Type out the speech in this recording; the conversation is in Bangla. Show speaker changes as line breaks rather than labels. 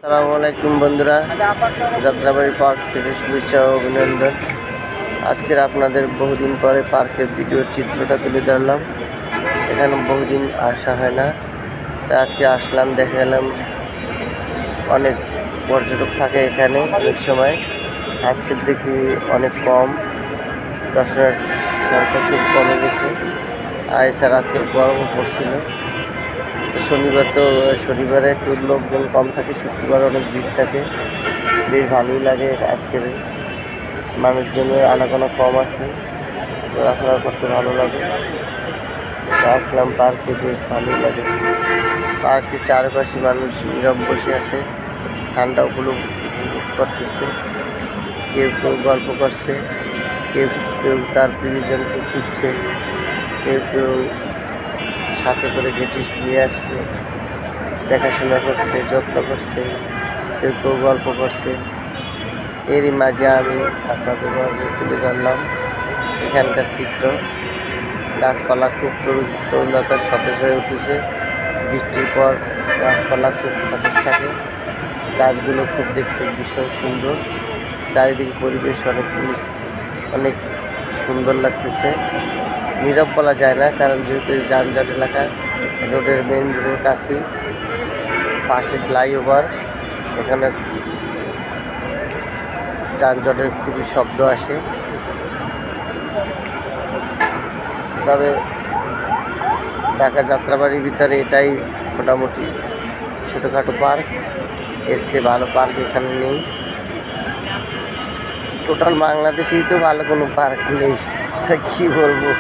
আসসালামু আলাইকুম বন্ধুরা, যাত্রাবাড়ি পার্ক থেকে শুভেচ্ছা ও অভিনন্দন। আজকের আপনাদের বহুদিন পরে পার্কের ভিডিওর চিত্রটা তুলে ধরলাম। এখানে বহুদিন আসা হয় না, তাই আজকে আসলাম। দেখে গেলাম অনেক পর্যটক থাকে এখানে অনেক সময়। আজকে দেখি অনেক কম, দর্শনার্থী সংখ্যা খুব কমে গেছে। আর এছাড়া আজকে গরমও পড়ছিল। শনিবারে একটু লোকজন কম থাকে, শুক্রবার অনেক ভিড় থাকে, বেশ ভালোই লাগে। আজকের মানুষজনের আনাগোনা কম আছে, ঘোরাফেরা করতে ভালো লাগে। আসলাম পার্কে, বেশ ভালোই লাগে। পার্কের চারপাশে মানুষ নীরব বসে আছে, ঠান্ডা উপভোগ করতেছে। কেউ কেউ গল্প করছে, কেউ কেউ তার প্রিয়জনকে খুঁজছে, কেউ কেউ সাথে করে গেটিস নিয়ে আসছে, দেখাশোনা করছে, যত্ন করছে, কেউ কেউ গল্প করছে। এরই মাঝে আমি আপনাদের মাঝে তুলে ধরলাম এখানকার চিত্র। গাছপালা খুব তরুণতার সতেজ হয়ে উঠেছে। বৃষ্টির পর গাছপালা খুব সতেজ থাকে, গাছগুলো খুব দেখতে ভীষণ সুন্দর। চারিদিকে পরিবেশ অনেক সুন্দর লাগতেছে। নীরব বলা যায় না, কারণ যেহেতু যানজট এলাকা, রোডের মেইন রোডের কাছে পাশে ফ্লাইওভার, এখানে যানজটের খুবই শব্দ আসে। তবে ঢাকা যাত্রাবাড়ির ভিতরে এটাই মোটামুটি ছোটোখাটো পার্ক, এর চেয়ে ভালো পার্ক এখানে নেই। টোটাল বাংলাদেশেই তো ভালো কোনো পার্ক নেই, তা কী বলবো।